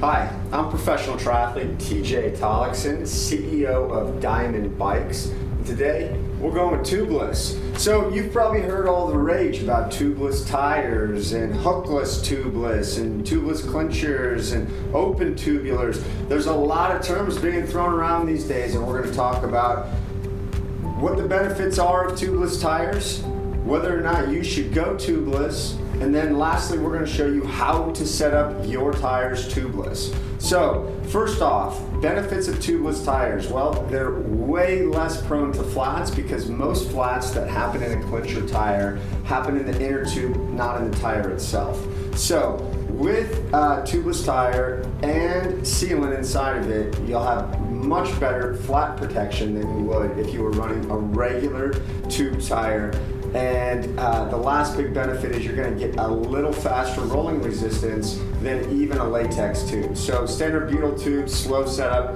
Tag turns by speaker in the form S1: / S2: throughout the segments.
S1: Hi, I'm professional triathlete TJ Tollakson, CEO of Dimond Bikes. Today, we're going with tubeless. So you've probably heard all the rage about tubeless tires and hookless tubeless and tubeless clinchers and open tubulars. There's a lot of terms being thrown around these days, and we're going to talk about what the benefits are of tubeless tires, whether or not you should go tubeless, and then lastly, we're going to show you how to set up your tires tubeless. So, first off, benefits of tubeless tires. Well, they're way less prone to flats because most flats that happen in a clincher tire happen in the inner tube, not in the tire itself. So, with a tubeless tire and sealant inside of it, you'll have much better flat protection than you would if you were running a regular tube tire. And the last big benefit is you're going to get a little faster rolling resistance than even a latex tube. So standard butyl tube, slow setup.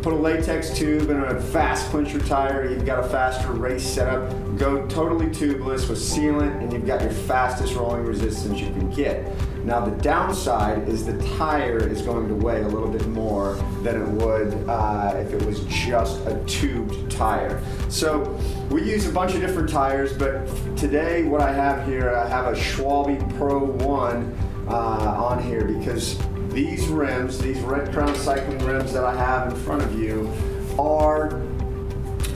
S1: Put a latex tube in a fast clincher tire, you've got a faster race setup. Go totally tubeless with sealant and you've got your fastest rolling resistance you can get. Now the downside is the tire is going to weigh a little bit more than it would if it was just a tubed tire. So we use a bunch of different tires, but today what I have here, I have a Schwalbe Pro 1 on here because these rims, these Red Crown cycling rims that I have in front of you are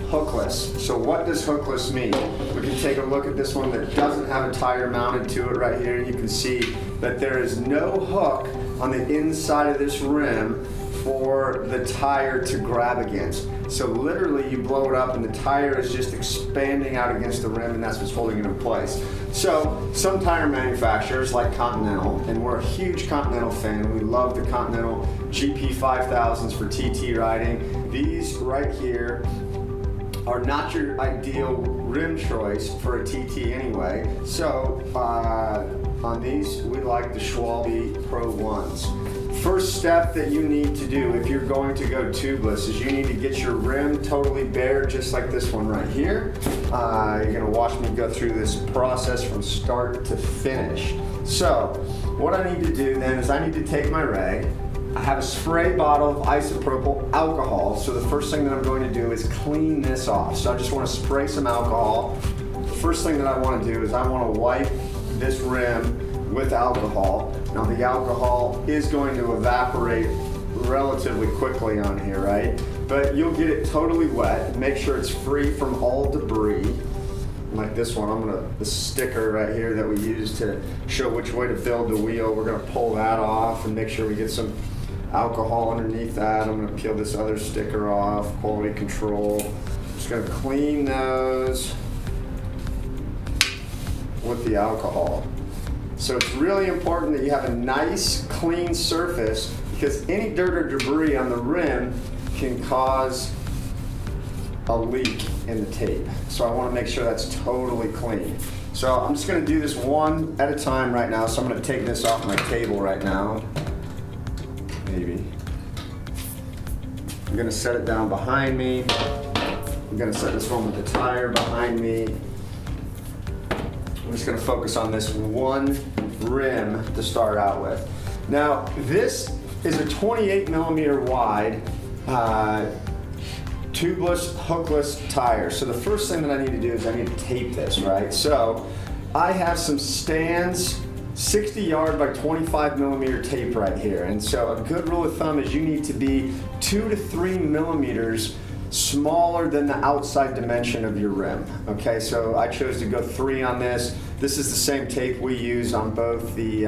S1: hookless. So what does hookless mean? We can take a look at this one that doesn't have a tire mounted to it right here. You can see that there is no hook on the inside of this rim for the tire to grab against. So literally you blow it up and the tire is just expanding out against the rim and that's what's holding it in place. So some tire manufacturers like Continental, and we're a huge Continental fan, we love the Continental GP 5000s for TT riding. These right here are not your ideal rim choice for a TT anyway. So on these, we like the Schwalbe Pro 1s. First step that you need to do if you're going to go tubeless is you need to get your rim totally bare, just like this one right here. You're gonna watch me go through this process from start to finish. So what I need to do then is I need to take my rag. I have a spray bottle of isopropyl alcohol, so the first thing that I'm going to do is clean this off. So I just want to spray some alcohol. The first thing that I want to do is I want to wipe this rim with alcohol. Now the alcohol is going to evaporate relatively quickly on here, right? But you'll get it totally wet. Make sure it's free from all debris. Like this one, the sticker right here that we use to show which way to build the wheel, we're gonna pull that off and make sure we get some alcohol underneath that. I'm gonna peel this other sticker off, quality control. Just gonna clean those with the alcohol. So it's really important that you have a nice, clean surface because any dirt or debris on the rim can cause a leak in the tape. So I want to make sure that's totally clean. So I'm just going to do this one at a time right now. So I'm going to take this off my table right now. Maybe. I'm going to set it down behind me. I'm going to set this one with the tire behind me. I'm just going to focus on this one rim to start out with. Now this is a 28 millimeter wide tubeless, hookless tire. So the first thing that I need to do is I need to tape this, right? So I have some Stan's 60 yard by 25 millimeter tape right here. And so a good rule of thumb is you need to be 2 to 3 millimeters smaller than the outside dimension of your rim. Okay, so I chose to go 3 on this. This is the same tape we use on both the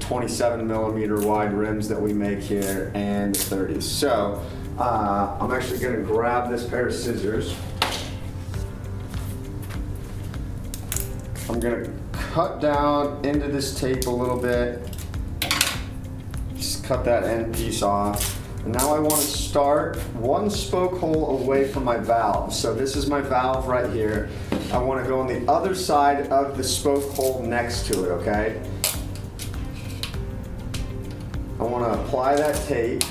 S1: 27 millimeter wide rims that we make here and the 30s. So I'm actually going to grab this pair of scissors. I'm going to cut down into this tape a little bit. Just cut that end piece off. And now I want to start one spoke hole away from my valve. So this is my valve right here. I want to go on the other side of the spoke hole next to it, okay? I want to apply that tape.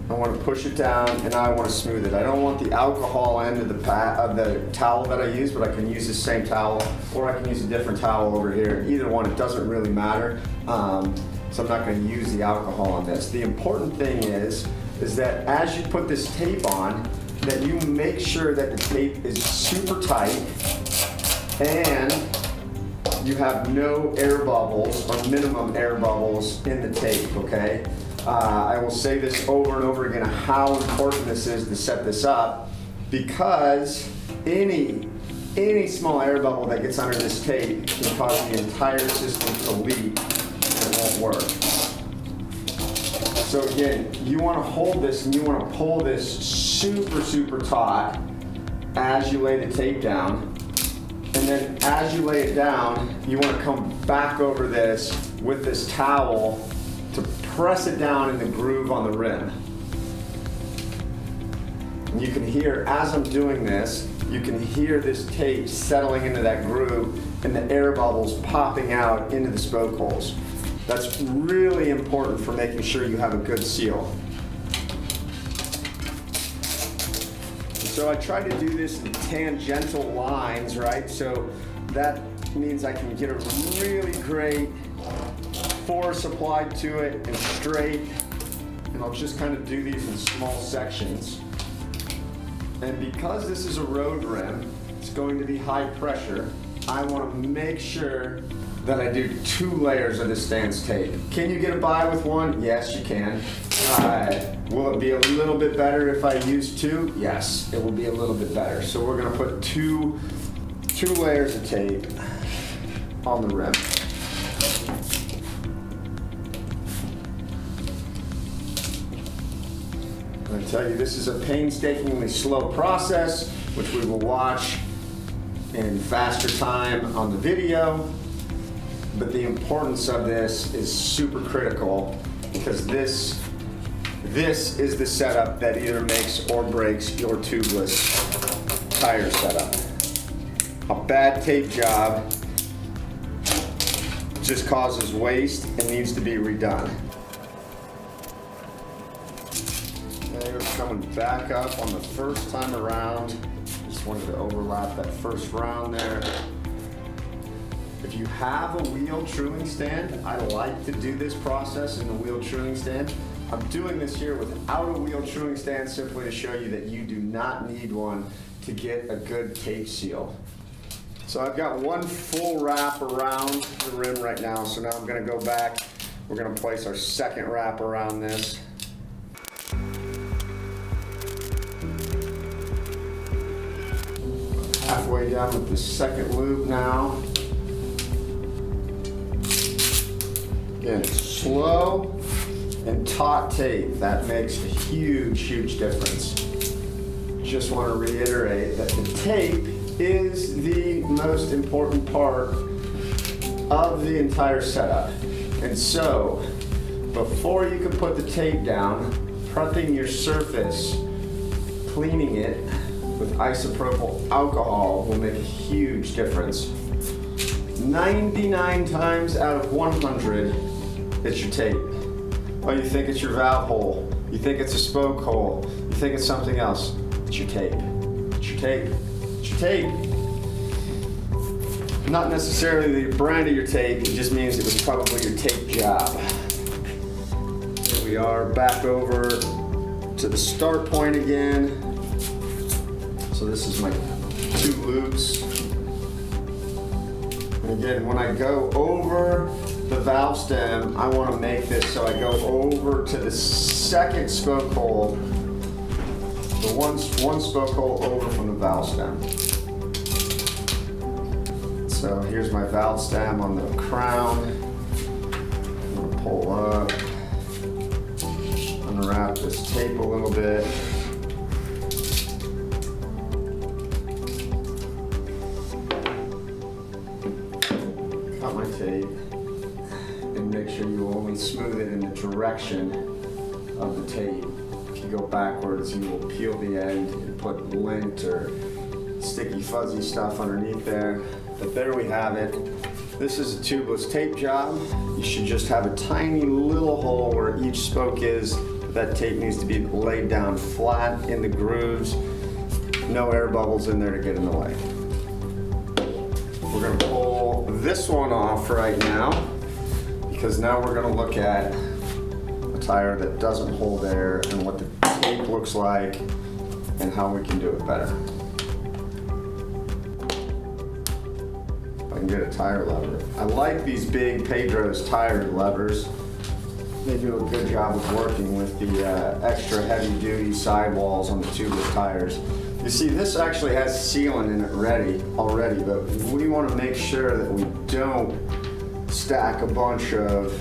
S1: I want to push it down, and I want to smooth it. I don't want the alcohol end of the towel that I use, but I can use the same towel, or I can use a different towel over here. Either one, it doesn't really matter. So I'm not going to use the alcohol on this. The important thing is that as you put this tape on, that you make sure that the tape is super tight and you have no air bubbles or minimum air bubbles in the tape, okay? I will say this over and over again, how important this is to set this up, because any small air bubble that gets under this tape can cause the entire system to leak. It won't work. So again, you want to hold this and you want to pull this super taut as you lay the tape down. And then as you lay it down, you want to come back over this with this towel to press it down in the groove on the rim. And you can hear, as I'm doing this, you can hear this tape settling into that groove and the air bubbles popping out into the spoke holes. That's really important for making sure you have a good seal. So I try to do this in tangential lines, right? So that means I can get a really great force applied to it and straight. And I'll just kind of do these in small sections. And because this is a road rim, it's going to be high pressure. I want to make sure that I do 2 layers of this stance tape. Can you get by with 1? Yes, you can. Will it be a little bit better if I use 2? Yes, it will be a little bit better. So we're gonna put two layers of tape on the rim. I'm gonna tell you, this is a painstakingly slow process, which we will watch in faster time on the video. But the importance of this is super critical, because this is the setup that either makes or breaks your tubeless tire setup. A bad tape job just causes waste and needs to be redone. Now you're coming back up on the first time around. Just wanted to overlap that first round there. If you have a wheel truing stand, I like to do this process in the wheel truing stand. I'm doing this here without a wheel truing stand simply to show you that you do not need one to get a good tape seal. So I've got one full wrap around the rim right now, so now I'm going to go back. We're going to place our second wrap around this. Halfway down with the second loop now. Again, slow and taut tape, that makes a huge difference. Just want to reiterate that the tape is the most important part of the entire setup. And so, before you can put the tape down, prepping your surface, cleaning it with isopropyl alcohol will make a huge difference. 99 times out of 100, it's your tape. Oh, you think it's your valve hole, you think it's a spoke hole, you think it's something else. It's your tape. It's your tape. It's your tape. Not necessarily the brand of your tape, it just means it was probably your tape job. Here we are back over to the start point again. So this is my 2 loops. And again, when I go over the valve stem, I want to make this so I go over to the second spoke hole, the one spoke hole over from the valve stem. So here's my valve stem on the crown. I'm going to pull up, unwrap this tape a little bit. Cut my tape. Make sure you only smooth it in the direction of the tape. If you go backwards, you will peel the end and put lint or sticky fuzzy stuff underneath there. But there we have it. This is a tubeless tape job. You should just have a tiny little hole where each spoke is. The That tape needs to be laid down flat in the grooves. No air bubbles in there to get in the way. We're going to pull this one off right now, because now we're going to look at a tire that doesn't hold air and what the tape looks like and how we can do it better. If I can get a tire lever. I like these big Pedro's tire levers. They do a good job of working with the extra heavy duty sidewalls on the tubeless tires. You see, this actually has sealant in it already, but we want to make sure that we don't stack a bunch of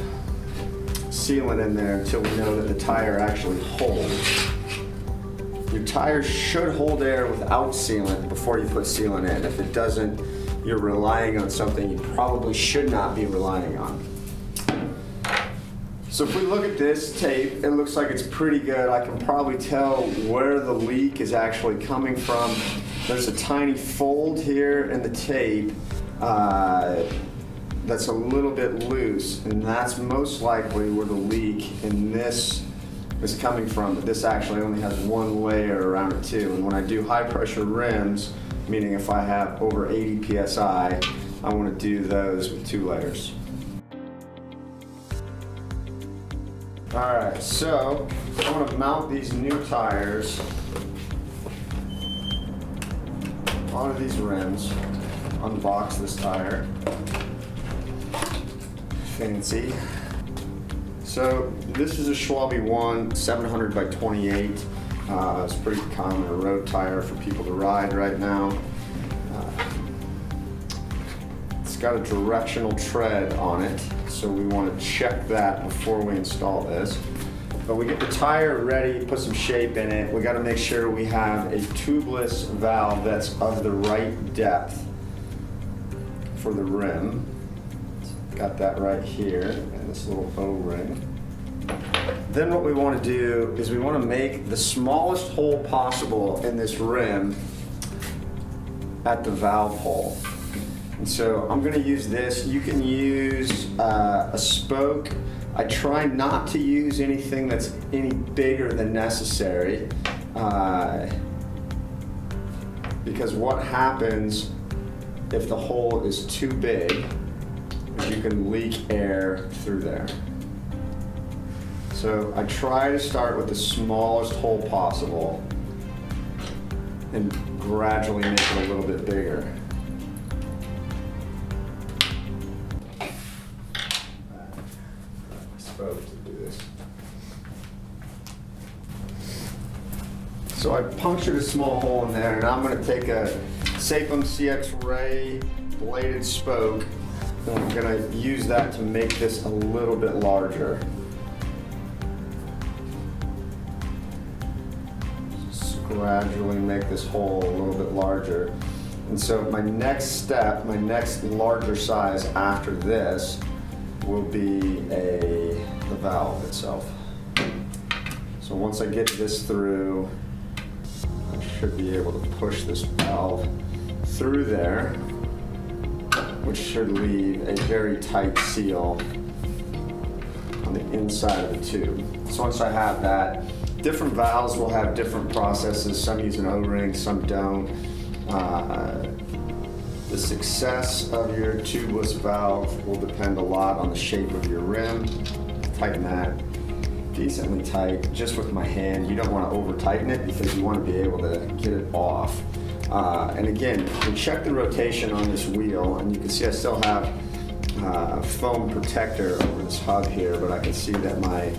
S1: sealant in there until we know that the tire actually holds. Your tires should hold air without sealant before you put sealant in. If it doesn't, you're relying on something you probably should not be relying on. So if we look at this tape, it looks like it's pretty good. I can probably tell where the leak is actually coming from. There's a tiny fold here in the tape that's a little bit loose, and that's most likely where the leak in this is coming from, but this actually only has one layer around it too. And when I do high pressure rims, meaning if I have over 80 PSI, I want to do those with 2 layers. Alright, so I'm going to mount these new tires onto these rims, unbox this tire. Fancy. So this is a Schwalbe 1 700 by 28. It's pretty common, a road tire for people to ride right now. It's got a directional tread on it, so we want to check that before we install this. But we get the tire ready, put some shape in it. We got to make sure we have a tubeless valve that's of the right depth for the rim. Got that right here, and this little O-ring. Then what we want to do is we want to make the smallest hole possible in this rim at the valve hole. And so I'm going to use this. You can use a spoke. I try not to use anything that's any bigger than necessary, because what happens if the hole is too big is you can leak air through there. So I try to start with the smallest hole possible and gradually make it a little bit bigger. To do this. So I punctured a small hole in there, and I'm going to take a Sapum CX Ray bladed spoke, and I'm going to use that to make this a little bit larger. Just gradually make this hole a little bit larger. And so my next step, my next larger size after this, will be the valve itself. So once I get this through, I should be able to push this valve through there, which should leave a very tight seal on the inside of the tube. So once I have that, different valves will have different processes. Some use an O-ring, some don't. The success of your tubeless valve will depend a lot on the shape of your rim. Tighten that decently tight, just with my hand. You don't want to over tighten it because you want to be able to get it off. And again, we check the rotation on this wheel, and you can see I still have foam protector over this hub here, but I can see that my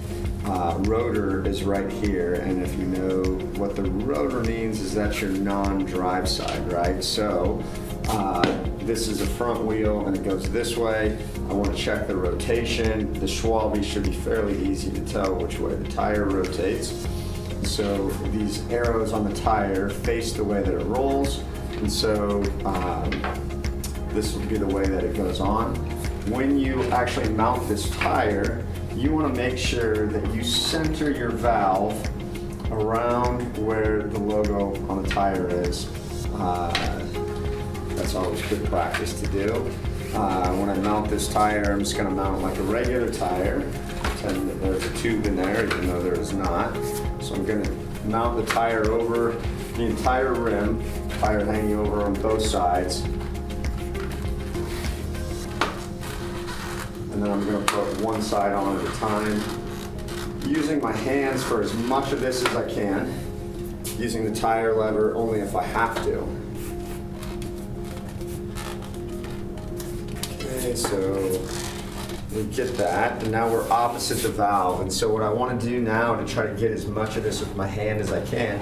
S1: rotor is right here, and if you know what the rotor means, is that's your non-drive side, right? So this is a front wheel and it goes this way. I want to check the rotation. The Schwalbe should be fairly easy to tell which way the tire rotates. So these arrows on the tire face the way that it rolls, and so this will be the way that it goes on. When you actually mount this tire, you want to make sure that you center your valve around where the logo on the tire is. That's always good practice to do. When I mount this tire, I'm just going to mount it like a regular tire. pretend that there's a tube in there, even though there is not. So I'm gonna mount the tire over the entire rim, tire hanging over on both sides. And then I'm gonna put one side on at a time, using my hands for as much of this as I can, using the tire lever only if I have to. Okay, so we get that, and now we're opposite the valve. And so what I want to do now to try to get as much of this with my hand as I can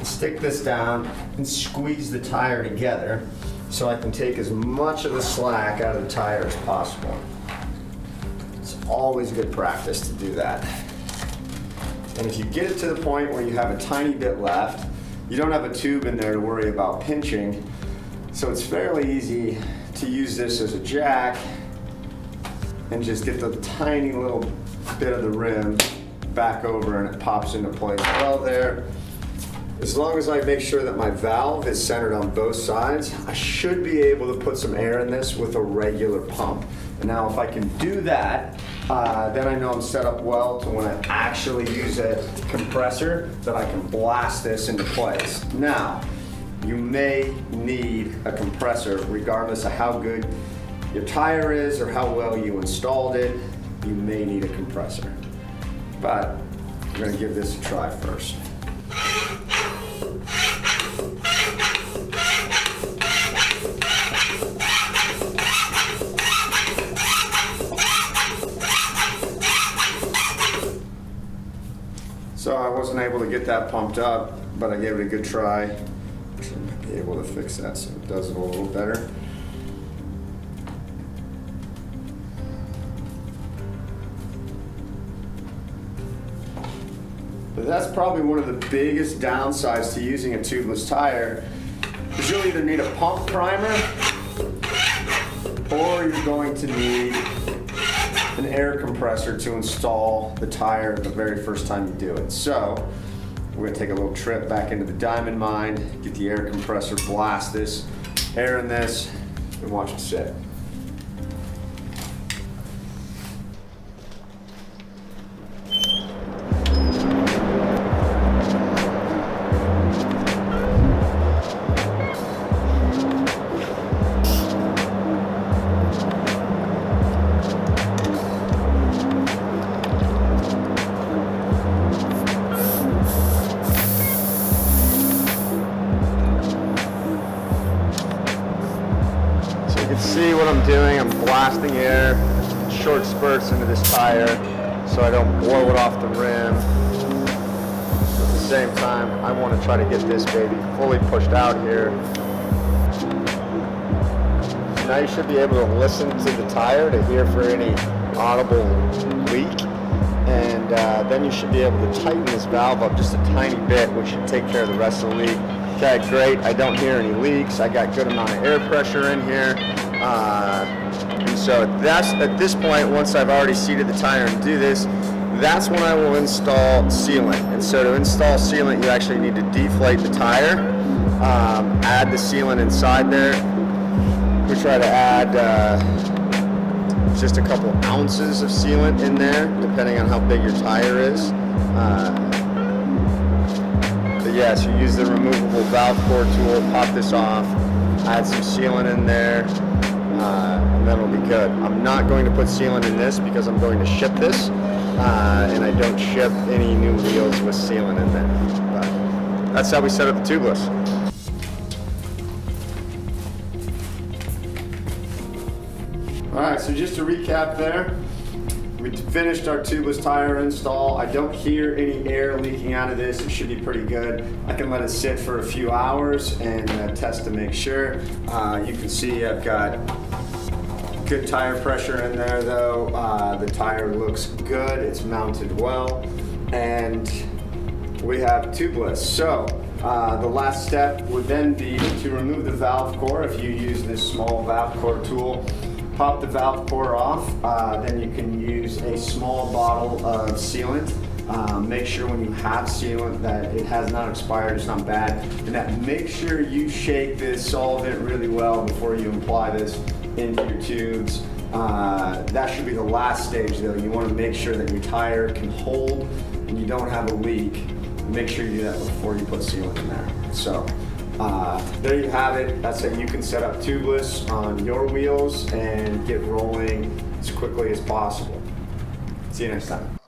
S1: is stick this down and squeeze the tire together so I can take as much of the slack out of the tire as possible. It's always good practice to do that. And if you get it to the point where you have a tiny bit left, you don't have a tube in there to worry about pinching, so it's fairly easy to use this as a jack and just get the tiny little bit of the rim back over and it pops into place well there. As long as I make sure that my valve is centered on both sides, I should be able to put some air in this with a regular pump. And now if I can do that, then I know I'm set up well to when I actually use a compressor that I can blast this into place. Now, you may need a compressor regardless of how good your tire is or how well you installed it. You may need a compressor, but we're going to give this a try first. So I wasn't able to get that pumped up, but I gave it a good try. Should be able to fix that so it does it a little better. But that's probably one of the biggest downsides to using a tubeless tire, is you'll either need a pump primer or you're going to need an air compressor to install the tire the very first time you do it. So we're going to take a little trip back into the Dimond Mind, get the air compressor, blast this air in this, and watch it sit. See what I'm doing, I'm blasting air, short spurts into this tire so I don't blow it off the rim. At the same time, I want to try to get this baby fully pushed out here. Now you should be able to listen to the tire to hear for any audible leak, and then you should be able to tighten this valve up just a tiny bit, which should take care of the rest of the leak. Okay, great, I don't hear any leaks, I got good amount of air pressure in here. And so at this point, once I've already seated the tire and do this, that's when I will install sealant. And so to install sealant, you actually need to deflate the tire, add the sealant inside there. We try to add just a couple ounces of sealant in there, depending on how big your tire is. But yes, you use the removable valve core tool, pop this off, add some sealant in there, and then it'll be good. I'm not going to put sealant in this because I'm going to ship this, and I don't ship any new wheels with sealant in there. But that's how we set up the tubeless. Alright, so just to recap there, we finished our tubeless tire install. I don't hear any air leaking out of this. It should be pretty good. I can let it sit for a few hours and test to make sure. You can see I've got good tire pressure in there though. The tire looks good. It's mounted well. And we have tubeless. So the last step would then be to remove the valve core. If you use this small valve core tool, pop the valve core off, then you can use a small bottle of sealant. Make sure when you have sealant that it has not expired, it's not bad, and that make sure you shake this solvent really well before you apply this into your tubes. That should be the last stage though. You want to make sure that your tire can hold and you don't have a leak. Make sure you do that before you put sealant in there. So there you have it. That's how you can set up tubeless on your wheels and get rolling as quickly as possible. See you next time.